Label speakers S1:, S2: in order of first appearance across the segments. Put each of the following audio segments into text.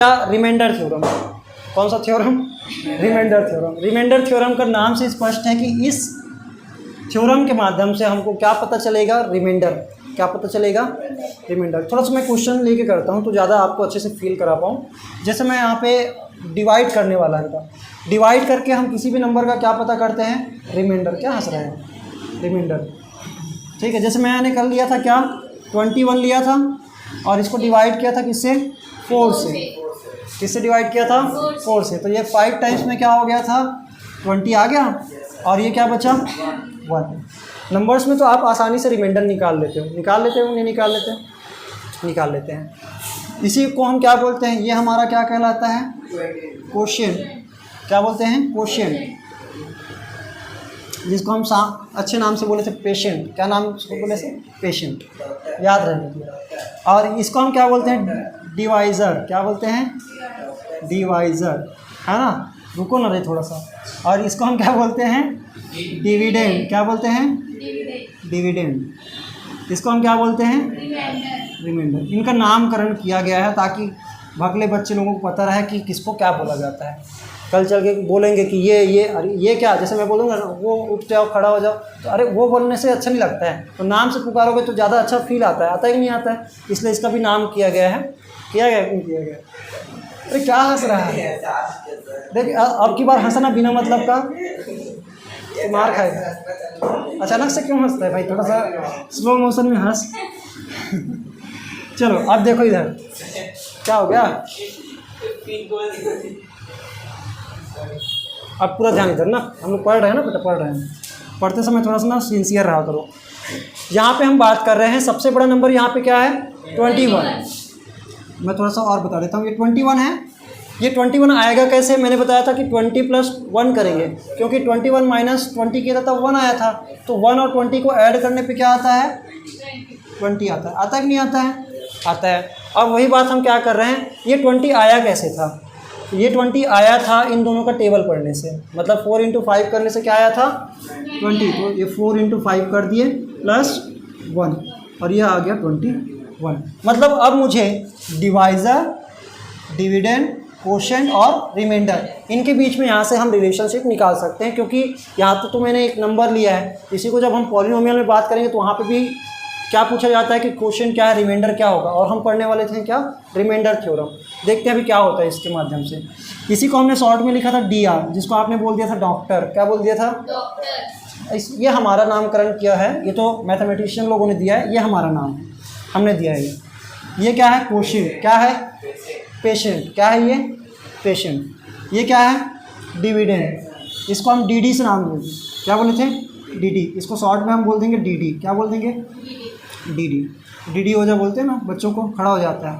S1: Reminder theorem. कौन सा theorem? Remainder theorem. Remainder theorem का नाम से स्पष्ट है कि इस थ्योरम के माध्यम से हमको क्या पता चलेगा? रिमाइंडर। क्या पता चलेगा? रिमाइंडर। थोड़ा सा मैं क्वेश्चन लेके करता हूँ तो ज़्यादा आपको अच्छे से फील करा पाऊँ। जैसे मैं यहाँ पे डिवाइड करने वाला था, डिवाइड करके हम किसी भी नंबर का क्या पता करते हैं? रिमाइंडर। क्या हंस रहे हैं? रिमाइंडर। ठीक है, जैसे मैंने कर लिया था क्या, 21 लिया था और इसको डिवाइड किया था किससे? 4 से। किससे डिवाइड किया था? 4 से। तो ये 5 टाइम्स में क्या हो गया था? 20 आ गया और ये क्या बचा? 1। नंबर्स में तो आप आसानी से रिमाइंडर निकाल लेते हो, निकाल लेते हो नहीं निकाल लेते? निकाल लेते हैं। इसी को हम क्या बोलते हैं? ये हमारा क्या कहलाता है? क्वोशिएंट। क्या बोलते हैं? क्वोशिएंट। जिसको हम अच्छे नाम से बोले थे पेशेंट। क्या नाम बोले थे? पेशेंट। याद रखना। और इसको हम क्या बोलते हैं? डिवाइज़र। क्या बोलते हैं? डिवाइज़र, है ना? रुको ना रे थोड़ा सा। और इसको हम क्या बोलते हैं? डिविडेंड। क्या बोलते हैं? डिविडेंड। इसको हम क्या बोलते हैं? रिमाइंडर। इनका नामकरण किया गया है ताकि अगले बच्चे लोगों को पता रहे कि किसको क्या बोला जाता है। कल चल के बोलेंगे कि ये अरे ये क्या, जैसे मैं बोलूँगा वो उठ जाओ खड़ा हो जाओ, तो अरे वो बोलने से अच्छा नहीं लगता है, तो नाम से पुकारोगे तो ज़्यादा अच्छा फील आता है। आता ही नहीं आता है, इसलिए इसका भी नाम किया गया है। किया गया क्यों किया गया? अरे क्या हंस रहा है? देख अब की बार हंसना बिना मतलब का तो मार खाएगा। अचानक से क्यों हंसता है भाई? थोड़ा सा स्लो मोशन में हंस। चलो अब देखो इधर क्या हो गया। अब पूरा ध्यान इधर ना, हम लोग पढ़ रहे हैं ना बेटा, पढ़ रहे हैं। पढ़ते समय थोड़ा सा ना सिंसियर रहा करो। यहाँ पे हम बात कर रहे हैं सबसे बड़ा नंबर यहाँ पे क्या है? 21। मैं थोड़ा सा और बता देता हूँ। ये 21 है। ये 21 आएगा कैसे? मैंने बताया था कि 20 + 1 करेंगे, क्योंकि 21 - 20 किया था तब 1 आया था। तो 1 और 20 को ऐड करने पे क्या आता है? 20 आता है। आता है कि नहीं आता है? आता है। अब वही बात हम क्या कर रहे हैं, ये 20 आया कैसे था? ये 20 आया था इन दोनों का टेबल पढ़ने से। मतलब 4 × 5 करने से क्या आया था? 20। तो ये 4 × 5 कर दिए +1 और ये आ गया 21। मतलब अब मुझे डिवाइज़र, डिविडेंड, क्वोशिएंट और रिमाइंडर, इनके बीच में यहाँ से हम रिलेशनशिप निकाल सकते हैं। क्योंकि यहाँ तो मैंने एक नंबर लिया है, इसी को जब हम पॉलिनोमियल में बात करेंगे तो वहाँ पे भी क्या पूछा जाता है कि क्वोशिएंट क्या है, रिमाइंडर क्या होगा। और हम पढ़ने वाले थे क्या? Remainder theorem. देखते हैं अभी क्या होता है इसके माध्यम से। इसी को हमने शॉर्ट में लिखा था DR, जिसको आपने बोल दिया था डॉक्टर। क्या बोल दिया था? डॉक्टर। ये हमारा नामकरण किया है, ये तो मैथमेटिशियन लोगों ने दिया है, ये हमारा नाम है, हमने दिया है। ये क्या है? क्वोशिएंट। क्या है? पेशेंट। क्या है ये? पेशेंट। ये क्या है? डिविडेंड। इसको हम DD से नाम बोलते हैं। क्या बोले थे? DD। इसको शॉर्ट में हम बोल देंगे DD। क्या बोल देंगे? DD हो जा बोलते हैं ना बच्चों को, खड़ा हो जाता है।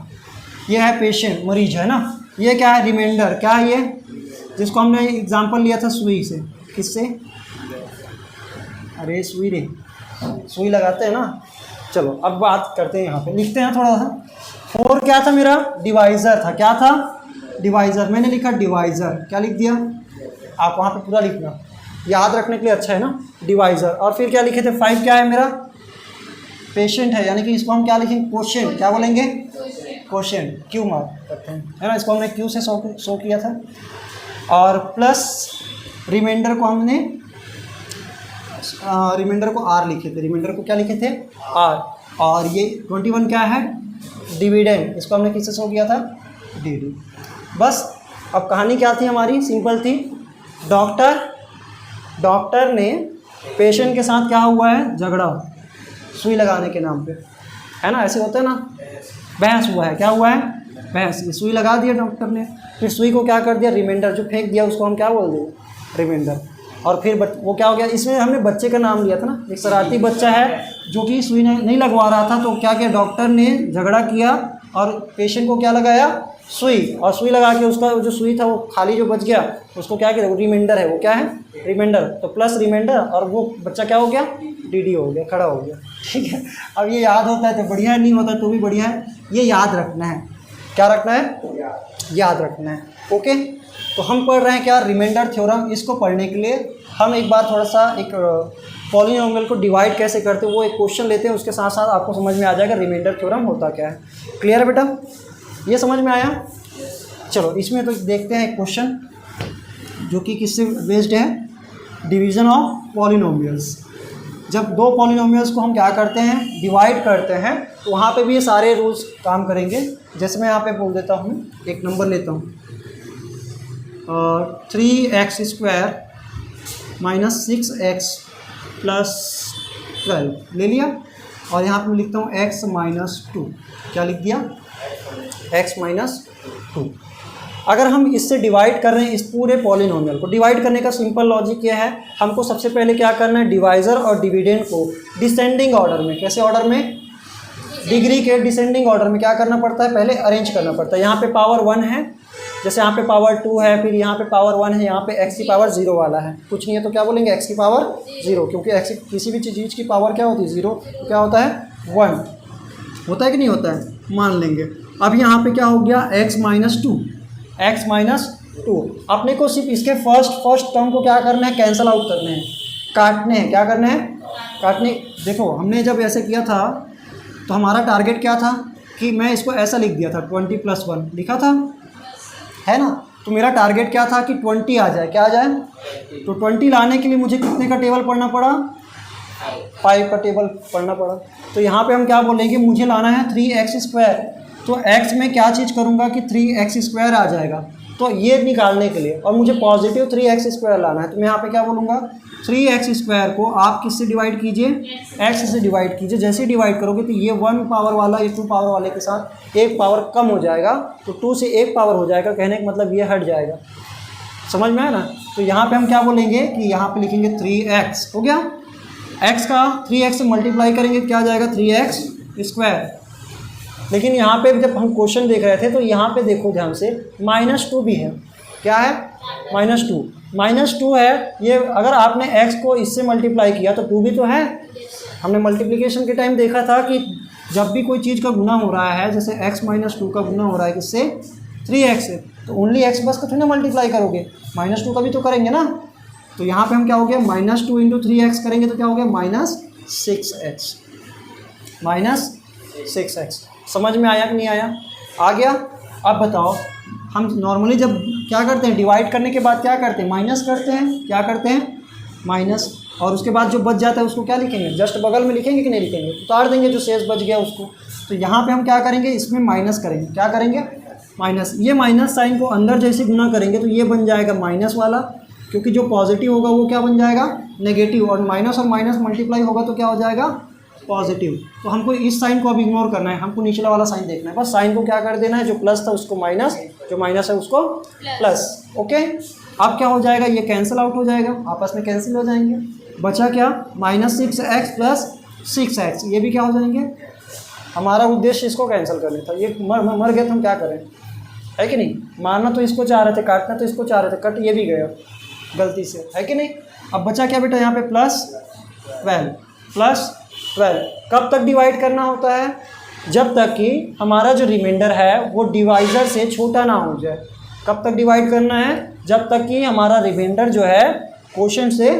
S1: ये है पेशेंट, मरीज है ना। ये क्या है? रिमाइंडर। क्या है ये? जिसको हमने एग्जांपल लिया था सुई से। किससे? अरे सुई रे, सुई लगाते हैं ना। चलो अब बात करते हैं, यहाँ पे लिखते हैं थोड़ा सा। 4 क्या था मेरा? डिवाइज़र था। क्या था? डिवाइज़र। मैंने लिखा डिवाइज़र। क्या लिख दिया? आप वहाँ पे पूरा लिखना, याद रखने के लिए अच्छा है ना। डिवाइज़र। और फिर क्या लिखे थे? 5 क्या है मेरा? पेशेंट है, यानी कि इसको हम क्या लिखेंगे? क्वोशिएंट। क्या बोलेंगे? क्वोशिएंट। क्यू मार्क करते हैं, है ना। इसको हमने क्यू से शो किया था। और प्लस रिमाइंडर को हमने रिमाइंडर को R लिखे थे। रिमाइंडर को क्या लिखे थे? R। और ये 21 क्या है? डिविडेंड। इसको हमने किससे शो किया था? DD। बस अब कहानी क्या थी हमारी? सिंपल थी। डॉक्टर ने पेशेंट के साथ क्या हुआ है? झगड़ा, सुई लगाने के नाम पे, है ना। ऐसे होता है ना, बहस हुआ है। क्या हुआ है? बहस। ये सुई लगा दिया डॉक्टर ने, फिर सुई को क्या कर दिया? रिमाइंडर। जो फेंक दिया उसको हम क्या बोल देंगे? रिमाइंडर। और फिर वो क्या हो गया? इसमें हमने बच्चे का नाम लिया था ना, एक शरारती बच्चा है जो कि सुई नहीं लगवा रहा था। तो क्या किया? डॉक्टर ने झगड़ा किया और पेशेंट को क्या लगाया? सुई। और सुई लगा के उसका जो सुई था वो खाली जो बच गया उसको क्या किया? वो रिमाइंडर है। वो क्या है? रिमाइंडर। तो प्लस रिमाइंडर और वो बच्चा क्या हो गया? DD हो गया, खड़ा हो गया। ठीक है। अब ये याद होता है तो बढ़िया है, नहीं होता तो भी बढ़िया है। ये याद रखना है। क्या रखना है? याद रखना है। ओके। तो हम पढ़ रहे हैं क्या? Remainder theorem. इसको पढ़ने के लिए हम एक बार थोड़ा सा एक पॉलिनोमियल को डिवाइड कैसे करते हैं वो एक क्वेश्चन लेते हैं, उसके साथ साथ आपको समझ में आ जाएगा रिमाइंडर थ्योरम होता क्या है। क्लियर है बेटा? ये समझ में आया? चलो इसमें तो देखते हैं एक क्वेश्चन जो कि किससे बेस्ड है, डिवीज़न ऑफ पॉलिनोमियल्स। जब दो पॉलिनोमियल्स को हम क्या करते हैं, डिवाइड करते हैं, तो वहाँ पे भी ये सारे रूल्स काम करेंगे। जैसे मैं यहाँ पे बोल देता हूँ, एक नंबर लेता हूँ, 3x² माइनस 6x प्लस 12 ले लिया, और यहाँ पे मैं लिखता हूँ x माइनस 2। क्या लिख दिया, x माइनस 2। अगर हम इससे डिवाइड कर रहे हैं इस पूरे पॉलिनोमियल को, डिवाइड करने का सिंपल लॉजिक यह है, हमको सबसे पहले क्या करना है, डिवाइज़र और डिविडेंड को डिसेंडिंग ऑर्डर में, कैसे ऑर्डर में, डिग्री के डिसेंडिंग ऑर्डर में क्या करना पड़ता है, पहले अरेंज करना पड़ता है। यहाँ पे पावर 1 है, जैसे यहाँ पे पावर 2 है, फिर यहाँ पे पावर 1 है, यहाँ पे x की पावर 0 वाला है, कुछ नहीं है तो क्या बोलेंगे, x की पावर 0, क्योंकि x किसी भी चीज़ की पावर क्या होती है, 0, तो क्या होता है, 1 होता है कि नहीं होता है, मान लेंगे। अब यहाँ पे क्या हो गया, x माइनस 2, x माइनस 2। अपने को सिर्फ इसके फर्स्ट टर्म को क्या करना है, कैंसिल आउट करने हैं, काटने हैं, क्या करना है, काटने। देखो हमने जब ऐसे किया था तो हमारा टारगेट क्या था कि मैं इसको ऐसा लिख दिया था, 20 + 1 लिखा था, है ना। तो मेरा टारगेट क्या था कि 20 आ जाए, क्या आ जाए, तो 20 लाने के लिए मुझे कितने का टेबल पढ़ना पड़ा, 5 का टेबल पढ़ना पड़ा। तो यहाँ पे हम क्या बोलेंगे, मुझे लाना है 3x², तो x में क्या चीज़ करूँगा कि 3x² आ जाएगा, तो ये निकालने के लिए, और मुझे पॉजिटिव 3x² लाना है, तो मैं यहाँ पे क्या बोलूँगा, 3x² को आप किससे डिवाइड कीजिए, x से डिवाइड कीजिए। जैसे ही डिवाइड करोगे तो ये 1 पावर वाला ये 2 पावर वाले के साथ 1 पावर कम हो जाएगा, तो 2 से 1 पावर हो जाएगा, कहने का मतलब ये हट जाएगा, समझ में आया ना। तो यहाँ पे हम क्या बोलेंगे कि यहाँ पे लिखेंगे 3x, हो गया, x का 3x से मल्टीप्लाई करेंगे क्या आ जाएगा, 3x²। लेकिन यहाँ पे जब हम क्वेश्चन देख रहे थे तो यहाँ पे देखो ध्यान से, -2 भी है, क्या है, -2 है। ये अगर आपने x को इससे मल्टीप्लाई किया तो 2 भी तो है। हमने मल्टीप्लिकेशन के टाइम देखा था कि जब भी कोई चीज़ का गुना हो रहा है, जैसे x माइनस 2 का गुना हो रहा है किससे, 3x से, तो ओनली x बस का थोड़ी ना मल्टीप्लाई करोगे, -2 का भी तो करेंगे ना। तो यहाँ पे हम क्या हो गया, -2 × 3x करेंगे तो क्या हो गया, -6x। समझ में आया कि नहीं आया, आ गया। अब बताओ, हम नॉर्मली जब क्या करते हैं, डिवाइड करने के बाद क्या करते हैं, माइनस करते हैं, क्या करते हैं, माइनस, और उसके बाद जो बच जाता है उसको क्या लिखेंगे, जस्ट बगल में लिखेंगे कि नहीं लिखेंगे, उतार देंगे जो शेष बच गया उसको। तो यहाँ पे हम क्या करेंगे, इसमें माइनस करेंगे, क्या करेंगे, माइनस। ये माइनस साइन को अंदर जैसे गुना करेंगे तो ये बन जाएगा माइनस वाला, क्योंकि जो पॉजिटिव होगा वो क्या बन जाएगा, नेगेटिव, और माइनस मल्टीप्लाई होगा तो क्या हो जाएगा, पॉजिटिव। तो हमको इस साइन को अब इग्नोर करना है, हमको निचला वाला साइन देखना है, बस साइन को क्या कर देना है, जो प्लस था उसको माइनस, जो माइनस है उसको प्लस, ओके। अब क्या हो जाएगा, ये कैंसिल आउट हो जाएगा, आपस में कैंसिल हो जाएंगे, बचा क्या, -6x + 6x, ये भी क्या हो जाएंगे। हमारा उद्देश्य इसको कैंसिल करने था, ये मर गए तो हम क्या करें, है कि नहीं। मारना तो इसको चाह रहे थे, काटना तो इसको चाह रहे थे, कट ये भी गया गलती से, है कि नहीं। अब बचा क्या बेटा, यहाँ पे +12 कब तक डिवाइड करना होता है, जब तक कि हमारा जो रिमाइंडर है वो डिवाइज़र से छोटा ना हो जाए। कब तक डिवाइड करना है, जब तक कि हमारा रिमाइंडर जो है क्वोशिएंट से,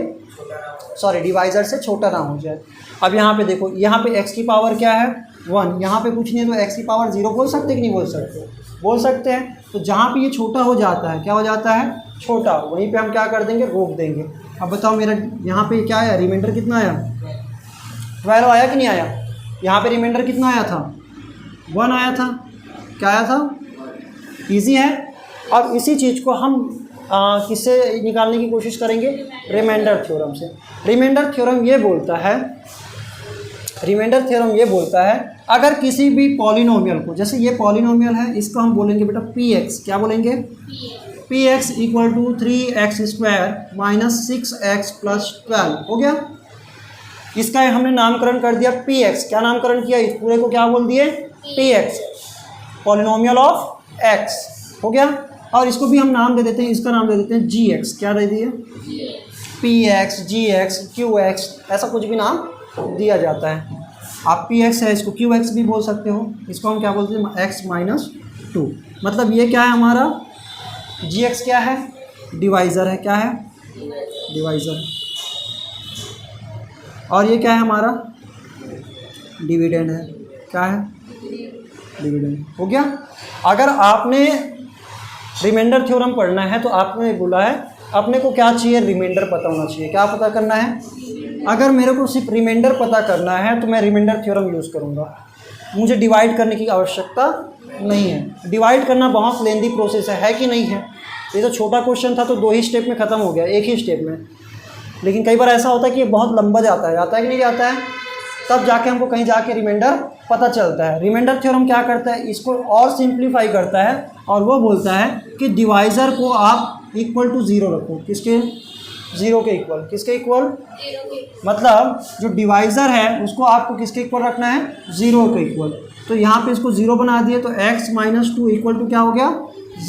S1: डिवाइज़र से छोटा ना हो जाए। अब यहाँ पे देखो, यहाँ पे x की पावर क्या है, 1, यहाँ पे कुछ नहीं है तो x की पावर 0 बोल सकते कि नहीं बोल सकते, बोल सकते हैं। तो जहाँ पे ये छोटा हो जाता है, क्या हो जाता है, छोटा, वहीं पे हम क्या कर देंगे, रोक देंगे। अब बताओ मेरा यहाँ पे क्या आया, रिमाइंडर कितना आया, 12 आया कि नहीं आया। यहाँ पे रिमाइंडर कितना आया था, 1 आया था, क्या आया था, इजी है। अब इसी चीज़ को हम किससे निकालने की कोशिश करेंगे, रिमाइंडर थ्योरम से। रिमाइंडर थ्योरम ये बोलता है अगर किसी भी पॉलिनोमियल को, जैसे ये पॉलिनोमियल है, इसको हम बोलेंगे बेटा px, क्या बोलेंगे, px = 3x² - 6x + 12, हो गया। इसका हमने नामकरण कर दिया px, क्या नामकरण किया, इस पूरे को क्या बोल दिए, px, पॉलिनोमियल ऑफ x, हो गया। और इसको भी हम नाम दे देते हैं, इसका नाम दे देते हैं gx, क्या दे दिए, px, gx, qx, ऐसा कुछ भी नाम दिया जाता है। आप px है, इसको qx भी बोल सकते हो, इसको हम क्या बोलते हैं, x - 2। मतलब ये क्या है हमारा, gx क्या है, डिवाइज़र है, क्या है, डिवाइज़र, और ये क्या है हमारा, डिविडेंड है, क्या है, डिविडेंड, हो गया। अगर आपने रिमाइंडर थ्योरम पढ़ना है तो आपने बोला है अपने को क्या चाहिए, रिमाइंडर पता होना चाहिए। क्या पता करना है? अगर मेरे को सिर्फ रिमाइंडर पता करना है तो मैं रिमाइंडर थ्योरम यूज़ करूँगा, मुझे डिवाइड करने की आवश्यकता नहीं है। डिवाइड करना बहुत लेंदी प्रोसेस है कि नहीं है? ये तो छोटा क्वेश्चन था तो 2 ही स्टेप में ख़त्म हो गया, एक ही स्टेप में। लेकिन कई बार ऐसा होता है कि ये बहुत लंबा जाता है कि नहीं जाता है, तब जाके हमको कहीं जाके रिमाइंडर पता चलता है। रिमाइंडर थ्योरम क्या करता है, इसको और सिंप्लीफाई करता है और वो बोलता है कि डिवाइज़र को आप इक्वल टू 0 रखो। किसके? 0 के इक्वल। किसके इक्वल? मतलब जो डिवाइज़र है उसको आपको किसके इक्वल रखना है? 0 के इक्वल। तो यहाँ पे इसको 0 बना दिए तो x - 2 इक्वल टू क्या हो गया?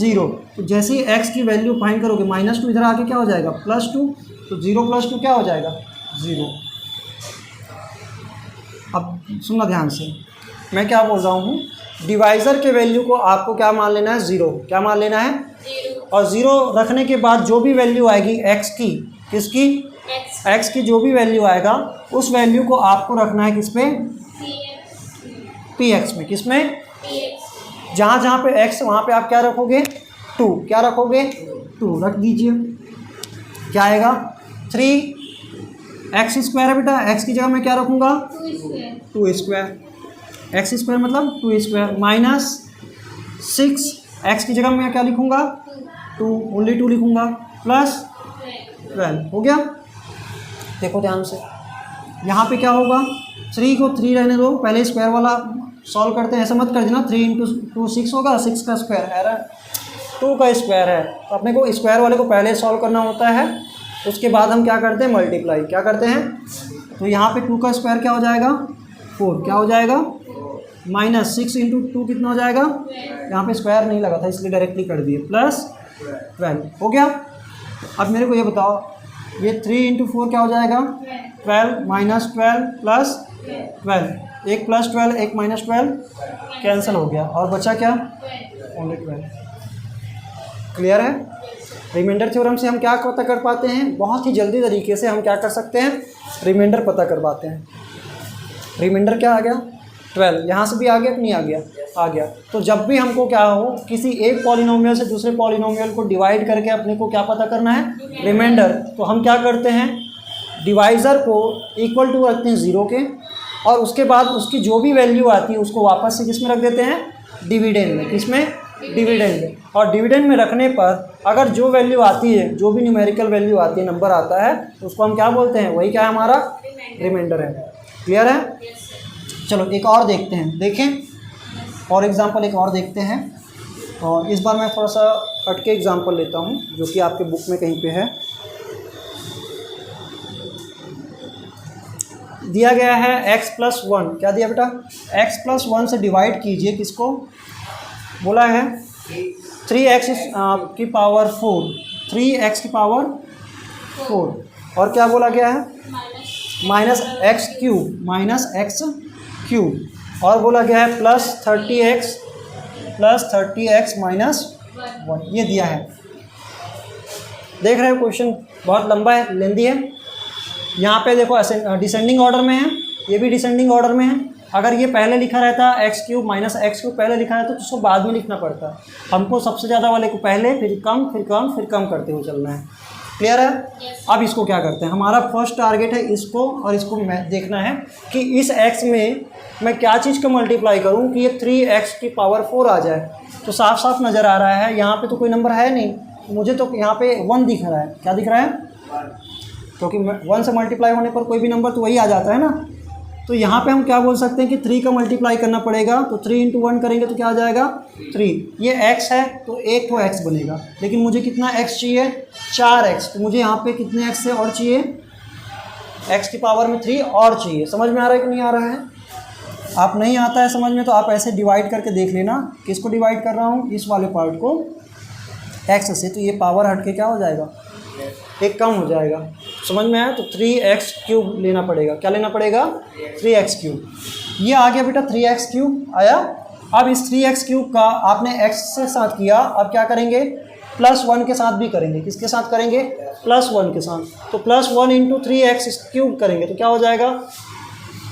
S1: 0। तो जैसे ही x की वैल्यू फाइंड करोगे -2 इधर आके क्या हो जाएगा? +2। तो 0 + 2 क्या हो जाएगा? 0। अब सुनना ध्यान से, मैं क्या बोल रहा हूँ, डिवाइज़र के वैल्यू को आपको क्या मान लेना है? 0। क्या मान लेना है?
S2: 0।
S1: और 0 रखने के बाद जो भी वैल्यू आएगी x की, किसकी? x की जो भी वैल्यू आएगा उस वैल्यू को आपको रखना है किस पे? px में। किस में? जहाँ जहाँ पे x वहाँ पे आप क्या रखोगे? 2। क्या रखोगे? 2 रख दीजिए। क्या आएगा? 3x² है बेटा, x की जगह मैं क्या रखूँगा? 2²। x² मतलब 2² माइनस 6x की जगह मैं क्या लिखूँगा? 2, ओनली 2 लिखूँगा, प्लस 12। हो गया? देखो ध्यान से, यहाँ पे क्या होगा? 3 को 3 रहने दो, पहले स्क्वायर वाला सॉल्व करते हैं। ऐसा मत कर देना, 3 × 2 6 होगा, 6 का स्क्वायर है, 2 का स्क्वायर है। तो अपने को स्क्वायर वाले को पहले सॉल्व करना होता है, उसके बाद हम क्या करते हैं? मल्टीप्लाई। क्या करते हैं? तो यहाँ पे 2 का स्क्वायर क्या हो जाएगा? 4। क्या हो जाएगा? माइनस 6 × 2 कितना हो जाएगा? यहाँ पे स्क्वायर नहीं लगा था इसलिए डायरेक्टली कर दिए, प्लस 12। हो गया? अब मेरे को ये बताओ, ये 3 × 4 क्या हो जाएगा? 12 -12 प्लस 12। एक प्लस 12 एक माइनस 12 कैंसिल हो गया और बचा क्या? ओनली 12। क्लियर है? रिमाइंडर थ्योरम से हम क्या पता कर पाते हैं? बहुत ही जल्दी तरीके से हम क्या कर सकते हैं? रिमाइंडर पता कर पाते हैं। रिमाइंडर क्या आ गया? 12। यहाँ से भी आ गया कि नहीं आ गया? आ गया। तो जब भी हमको क्या हो, किसी एक पॉलिनोमियल से दूसरे पॉलिनोमियल को डिवाइड करके अपने को क्या पता करना है? रिमाइंडर। तो हम क्या करते हैं? डिवाइज़र को इक्वल टू रखते हैं 0 के, और उसके बाद उसकी जो भी वैल्यू आती है उसको वापस से किस में रख देते हैं? डिविडेंड में। किस में? डिविडेंड में। और डिविडेंड में रखने पर अगर जो वैल्यू आती है, जो भी न्यूमेरिकल वैल्यू आती है, नंबर आता है, तो उसको हम क्या बोलते हैं? वही क्या है? हमारा रिमाइंडर है। क्लियर है? चलो एक और देखते हैं। देखें, और एग्जांपल एक और देखते हैं। और इस बार मैं थोड़ा सा हटके एग्जांपल लेता हूँ जो कि आपके बुक में कहीं पे है। दिया गया है x + 1। क्या दिया बेटा? x + 1 से डिवाइड कीजिए। किसको बोला है? 3x की पावर 4। 3x की पावर 4। और क्या बोला गया है? -x³ और बोला गया है +30x - 1। ये दिया है। देख रहे हो क्वेश्चन बहुत लंबा है, लेंदी है। यहाँ पे देखो डिसेंडिंग ऑर्डर में है, ये भी डिसेंडिंग ऑर्डर में है। अगर ये पहले लिखा रहता x³ - x³ पहले लिखा रहता तो उसको बाद में लिखना पड़ता। हमको सबसे ज़्यादा वाले को पहले, फिर कम, फिर कम, फिर कम करते हुए चलना है। क्लियर है? अब इसको क्या करते हैं? हमारा फर्स्ट टारगेट है इसको और इसको देखना है कि इस x में मैं क्या चीज़ का मल्टीप्लाई करूं कि ये 3x की पावर 4 आ जाए। तो साफ साफ नज़र आ रहा है यहाँ पे तो कोई नंबर है नहीं, मुझे तो यहाँ पे 1 दिख रहा है। क्या दिख रहा है? क्योंकि 1 से मल्टीप्लाई होने पर कोई भी नंबर तो वही आ जाता है ना। तो यहाँ पे हम क्या बोल सकते हैं कि 3 का मल्टीप्लाई करना पड़ेगा। तो 3 × 1 करेंगे तो क्या आ जाएगा? 3। ये x है तो एक तो x बनेगा, लेकिन मुझे कितना x चाहिए? 4x। तो मुझे यहाँ पे कितने x से और चाहिए? x की पावर में 3 और चाहिए। समझ में आ रहा है कि नहीं आ रहा है? आप नहीं आता है समझ में तो आप ऐसे डिवाइड करके देख लेना। किसको डिवाइड कर रहा हूँ? इस वाले पार्ट को x से। तो ये पावर हट के क्या हो जाएगा? एक कम हो जाएगा। समझ में आया? तो 3x³ लेना पड़ेगा। क्या लेना पड़ेगा? 3x³। ये आ गया बेटा 3x³ आया। अब इस 3x³ का आपने x से साथ किया, अब क्या करेंगे? +1 के साथ भी करेंगे। किसके साथ करेंगे? +1 के साथ। तो +1 × 3x³ करेंगे तो क्या हो जाएगा?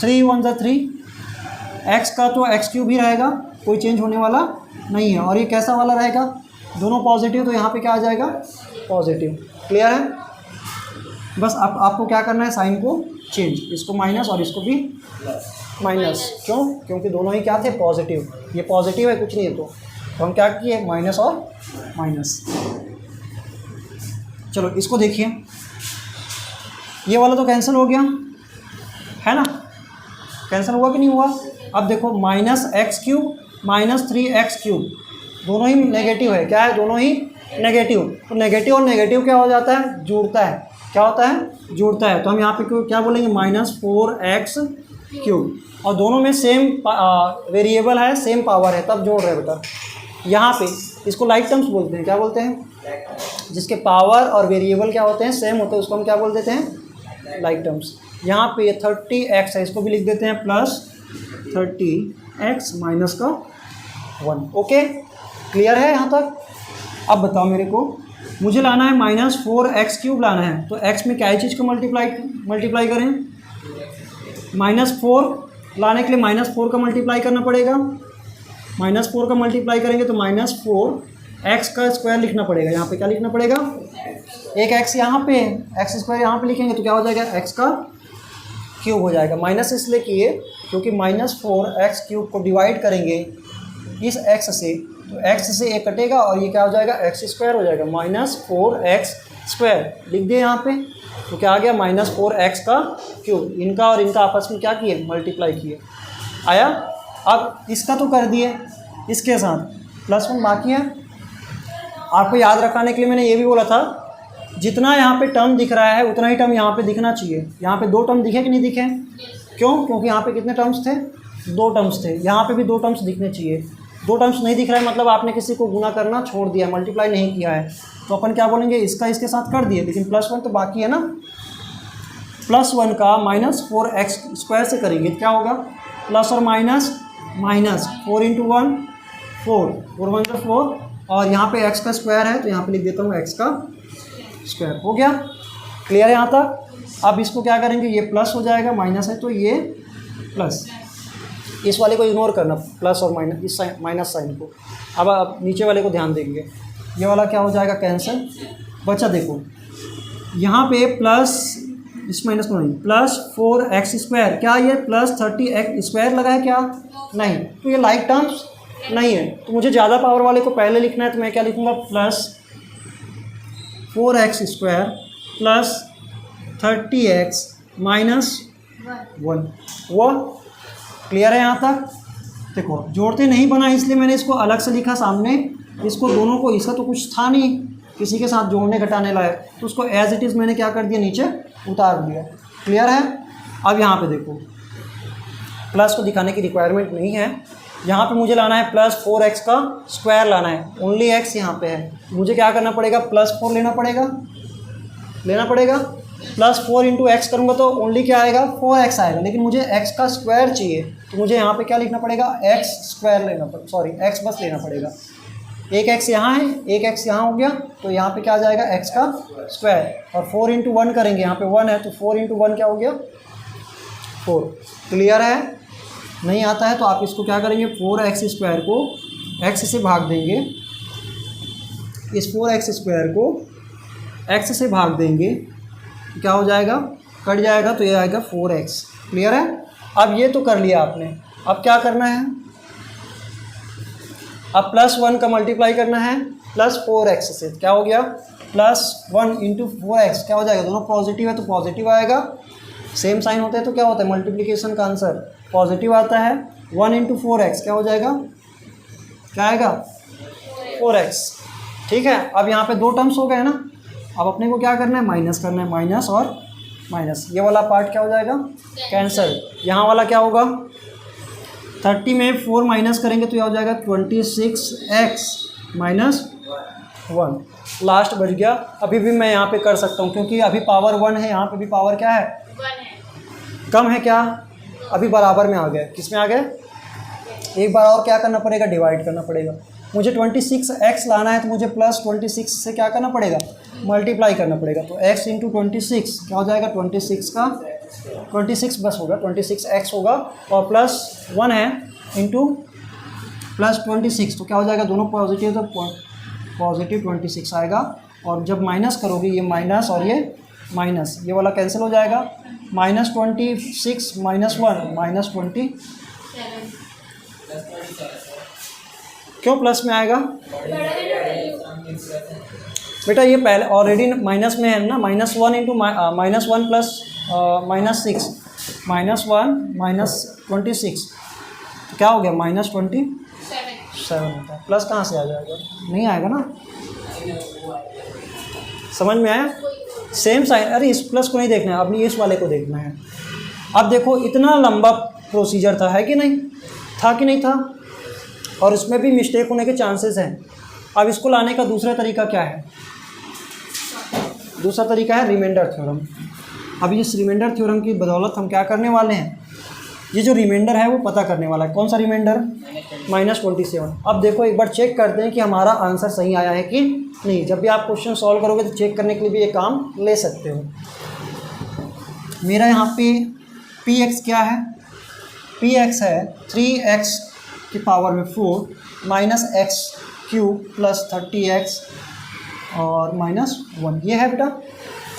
S1: 3 × 1 = 3। x का तो x³ ही रहेगा, कोई चेंज होने वाला नहीं है। और ये कैसा वाला रहेगा? दोनों पॉजिटिव, तो यहाँ पे क्या आ जाएगा पॉजिटिव। क्लियर है? बस आपको क्या करना है, साइन को चेंज, इसको माइनस और इसको भी माइनस। क्यों? क्योंकि दोनों ही क्या थे, पॉजिटिव। ये पॉजिटिव है, कुछ नहीं है, तो हम क्या किए, माइनस और माइनस। चलो इसको देखिए, ये वाला तो कैंसिल हो गया है ना, कैंसिल हुआ कि नहीं हुआ? अब देखो -x³ -3x³ दोनों ही नेगेटिव है। क्या है? दोनों ही नेगेटिव। तो नेगेटिव और नेगेटिव क्या हो जाता है, जुड़ता है। क्या होता है? जुड़ता है। तो हम यहाँ पे क्या बोलेंगे, -4x³ और दोनों में सेम वेरिएबल है, सेम पावर है, तब जोड़ रहे हैं बेटा। यहाँ पे इसको लाइक टर्म्स बोलते हैं। क्या बोलते हैं? जिसके पावर और वेरिएबल क्या होते हैं, सेम होते हैं, उसको हम क्या बोल देते हैं, लाइक टर्म्स। यहाँ पे 30x है, इसको भी लिख देते हैं +30x माइनस का 1। ओके, क्लियर है यहाँ तक? अब बताओ मेरे को, मुझे लाना है -4x³ लाना है, तो x में क्या चीज़ को मल्टीप्लाई करें? -4 लाने के लिए -4 का मल्टीप्लाई करना पड़ेगा। -4 का मल्टीप्लाई करेंगे तो -4x का स्क्वायर लिखना पड़ेगा। यहाँ पे क्या लिखना पड़ेगा, एक x यहाँ पे, x² यहाँ पे लिखेंगे तो क्या हो जाएगा, x का क्यूब हो जाएगा। माइनस इसलिए किए क्योंकि -4x³ को डिवाइड करेंगे इस x से, तो x से एक कटेगा और ये क्या हो जाएगा, x² हो जाएगा। -4x² लिख दिए यहाँ पे, तो क्या आ गया, -4x का क्यूब। इनका और इनका आपस में क्या किए, मल्टीप्लाई किए। आया? अब इसका तो कर दिए, इसके साथ +1 बाकी है। आपको याद रखाने के लिए मैंने ये भी बोला था, जितना यहाँ पे टर्म दिख रहा है उतना ही टर्म यहाँ पे दिखना चाहिए। यहाँ पे 2 टर्म दिखे कि नहीं दिखे? क्यों? क्योंकि यहाँ पे कितने टर्म्स थे, 2 टर्म्स थे। यहाँ पे भी 2 टर्म्स दिखने चाहिए। 2 टर्म्स नहीं दिख रहा है मतलब आपने किसी को गुना करना छोड़ दिया, मल्टीप्लाई नहीं किया है। तो अपन क्या बोलेंगे, इसका इसके साथ कर दिए, लेकिन +1 तो बाकी है ना। +1 का -4x² से करेंगे, क्या होगा, प्लस और माइनस, -4 × 1 4, 4 1 4, और यहाँ पे x का स्क्वायर है तो यहाँ पे लिख देता हूँ x का स्क्वायर। हो गया? क्लियर है यहाँ तक? अब इसको क्या करेंगे, ये प्लस हो जाएगा, माइनस है तो ये प्लस। इस वाले को इग्नोर करना, प्लस और माइनस, इस माइनस साइन को। अब नीचे वाले को ध्यान देंगे, ये वाला क्या हो जाएगा, कैंसिल। बचा देखो यहाँ पे प्लस, इस माइनस को नहीं, +4x², क्या ये +30x² लगा है क्या? नहीं। तो ये लाइक टर्म्स नहीं है, तो मुझे ज़्यादा पावर वाले को पहले लिखना है, तो मैं क्या लिखूँगा, +4x² +30x -1। वो क्लियर है यहाँ तक? देखो जोड़ते नहीं बना, इसलिए मैंने इसको अलग से लिखा सामने। इसको दोनों को, इसका तो कुछ था नहीं किसी के साथ जोड़ने घटाने लायक, तो उसको एज इट इज़ मैंने क्या कर दिया, नीचे उतार दिया। क्लियर है? अब यहाँ पे देखो, प्लस को दिखाने की रिक्वायरमेंट नहीं है। यहाँ पे मुझे लाना है +4x का स्क्वायर लाना है, ओनली x यहाँ पे है। मुझे क्या करना पड़ेगा, +4 लेना पड़ेगा, +4 × x करूँगा तो ओनली क्या आएगा, 4x आएगा, लेकिन मुझे x का स्क्वायर चाहिए, तो मुझे यहाँ पे क्या लिखना पड़ेगा, x² लेना पड़ेगा, सॉरी x बस लेना पड़ेगा। एक x यहाँ है, एक x यहाँ हो गया, तो यहाँ पे क्या आ जाएगा, x का स्क्वायर, और 4 × 1 करेंगे, यहाँ पे 1 है तो 4 × 1 क्या हो गया, 4। क्लियर है? नहीं आता है तो आप इसको क्या करेंगे, 4x² को x से भाग देंगे, इस 4x² को x से भाग देंगे, तो क्या हो जाएगा, कट जाएगा, तो ये आएगा 4x। क्लियर है? अब ये तो कर लिया आपने, अब क्या करना है, अब +1 का मल्टीप्लाई करना है +4x से, क्या हो गया, +1 × 4x, क्या हो जाएगा, दोनों पॉजिटिव है तो पॉजिटिव आएगा, सेम साइन होता है तो क्या होता है, मल्टीप्लिकेशन का आंसर पॉजिटिव आता है। 1 × 4x क्या हो जाएगा, क्या आएगा, 4x। ठीक है? अब यहाँ पे 2 टर्म्स हो गए ना, अब अपने को क्या करना है, माइनस करना है, माइनस और माइनस, ये वाला पार्ट क्या हो जाएगा, कैंसिल। यहाँ वाला क्या होगा, 30 में 4 माइनस करेंगे तो यह हो जाएगा 26x -1, लास्ट बच गया। अभी भी मैं यहाँ पे कर सकता हूँ क्योंकि अभी पावर 1 है, यहाँ पे भी पावर क्या है,
S2: 1 है,
S1: कम है क्या, अभी बराबर में आ गया। किस में आ गया, एक बार और क्या करना पड़ेगा, डिवाइड करना पड़ेगा। मुझे 26x लाना है तो मुझे +26 से क्या करना पड़ेगा, मल्टीप्लाई करना पड़ेगा, तो x × 26 क्या हो जाएगा, 26 बस होगा, 26x होगा, और +1 है इंटू +26, तो क्या हो जाएगा, दोनों पॉजिटिव तो पॉजिटिव 26 आएगा। और जब माइनस करोगे ये माइनस और ये माइनस, ये वाला कैंसिल हो जाएगा। -26 -1 -20 क्यों प्लस में आएगा बेटा? ये पहले ऑलरेडी माइनस में है ना। -1 इंटू -1 प्लस -6 -1 -26 तो क्या हो गया? -27 होता है। प्लस कहाँ से आ जाएगा? नहीं आएगा ना। समझ में आया? Same sign. अरे इस प्लस को नहीं देखना है, अपनी इस वाले को देखना है। अब देखो इतना लंबा प्रोसीजर था, है कि नहीं था? कि नहीं था? और उसमें भी मिस्टेक होने के चांसेस हैं। अब इसको लाने का दूसरा तरीका क्या है? दूसरा तरीका है रिमाइंडर थ्योरम। अब इस रिमाइंडर थ्योरम की बदौलत हम क्या करने वाले हैं? ये जो रिमाइंडर है वो पता करने वाला है। कौन सा रिमाइंडर? -27। अब देखो एक बार चेक करते हैं कि हमारा आंसर सही आया है कि नहीं। जब भी आप क्वेश्चन सॉल्व करोगे तो चेक करने के लिए भी ये काम ले सकते हो। मेरा यहाँ पे px क्या है? px है 3x की पावर में 4 -x³ प्लस 30x और -1 ये है बेटा।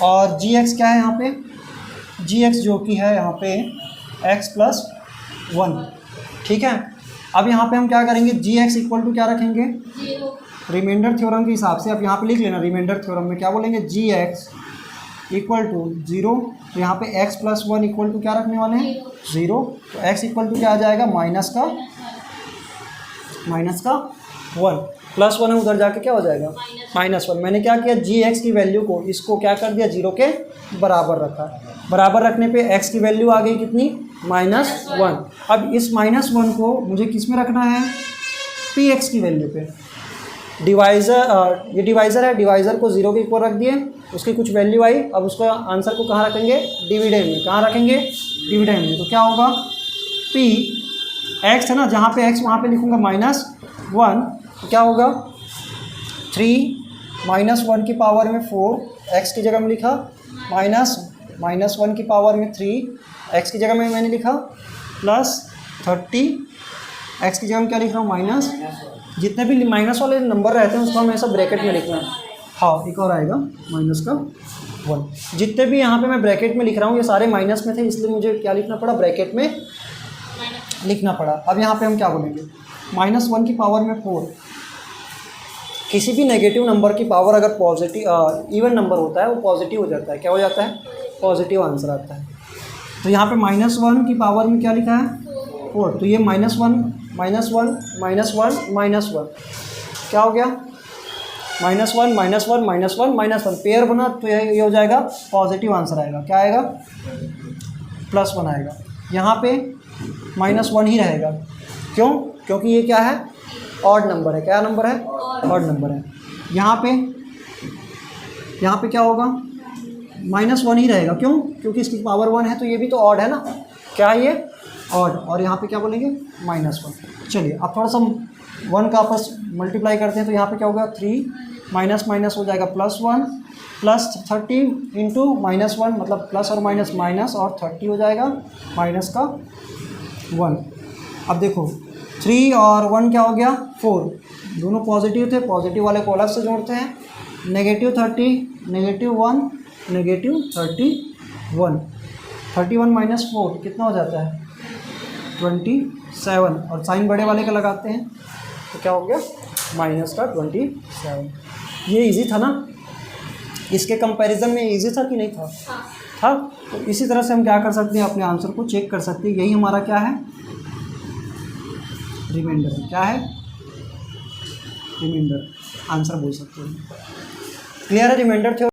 S1: और gx क्या है यहाँ पे? gx जो कि है यहाँ पे x + 1, ठीक है। अब यहाँ पे हम क्या करेंगे? gx इक्वल टू क्या रखेंगे? रिमाइंडर थ्योरम के हिसाब से। अब यहाँ पे लिख लेना, रिमाइंडर थ्योरम में क्या बोलेंगे? gx equal to 0। तो यहाँ पे x + 1 इक्वल टू क्या रखने वाले हैं? 0। तो x इक्वल टू क्या आ जाएगा? माइनस का 1 प्लस 1 है, उधर जाके क्या हो जाएगा? -1। मैंने क्या किया? gx की वैल्यू को इसको क्या कर दिया? 0 के बराबर रखा। बराबर रखने पे x की वैल्यू आ गई कितनी? -1। अब इस -1 को मुझे किस में रखना है? px की वैल्यू पे। डिवाइज़र, ये डिवाइज़र है, डिवाइज़र को 0 के इक्वल रख दिए, उसकी कुछ वैल्यू आई। अब उसको आंसर को कहाँ रखेंगे? डिविडेंड में। कहाँ रखेंगे? डिविडेंड में। तो क्या होगा? p x है ना, जहाँ पे x वहाँ पे लिखूँगा -1। तो क्या होगा? 3 -1 की पावर में 4 x की जगह में लिखा, -1 की पावर में 3 x की जगह में मैंने लिखा, प्लस 30 x की जगह में क्या लिख रहा हूँ? माइनस। जितने भी माइनस वाले नंबर रहते हैं उसको हमेशा ब्रैकेट में लिखना है। हाँ, एक और आएगा -1। जितने भी यहाँ पे मैं ब्रैकेट में लिख रहा हूँ ये सारे माइनस में थे, इसलिए मुझे क्या लिखना पड़ा? ब्रैकेट में लिखना पड़ा। अब यहाँ पे हम क्या बोलेंगे? -1 की पावर में 4। किसी भी नेगेटिव नंबर की पावर अगर पॉजिटिव इवन नंबर होता है वो पॉजिटिव हो जाता है। क्या हो जाता है? पॉजिटिव आंसर आता है। तो यहाँ पे -1 की पावर में क्या लिखा है? 4। तो ये -1 क्या हो गया? -1 -1 पेयर बना तो ये हो जाएगा पॉजिटिव आंसर आएगा। क्या आएगा? +1 आएगा। यहाँ पे -1 ही रहेगा। क्यों? क्योंकि ये क्या है? ऑड नंबर है। क्या नंबर है? ऑड नंबर है। यहाँ पे क्या होगा? -1 ही रहेगा। क्यों? क्योंकि इसकी पावर 1 है तो ये भी तो ऑड है ना। क्या है ये? ऑड। और यहाँ पे क्या बोलेंगे? -1। चलिए अब थोड़ा सा 1 का आपस मल्टीप्लाई करते हैं तो यहाँ पे क्या होगा? 3 माइनस हो जाएगा +1 प्लस 30 इंटू -1 मतलब प्लस और माइनस और 30 हो जाएगा -1। अब देखो 3 और 1 क्या हो गया? 4। दोनों पॉजिटिव थे, पॉजिटिव वाले को अलग से जोड़ते हैं। -30 -1 -31 31 - 4 कितना हो जाता है? 27। और साइन बड़े वाले का लगाते हैं तो क्या हो गया? -27। ये इजी था ना? इसके कंपैरिजन में इजी था कि नहीं था? था। तो इसी तरह से हम क्या कर सकते हैं? अपने आंसर को चेक कर सकते हैं। यही हमारा क्या है? रिमाइंडर। क्या है? रिमाइंडर आंसर बोल सकते हैं। क्लियर है रिमाइंडर थ्योरम?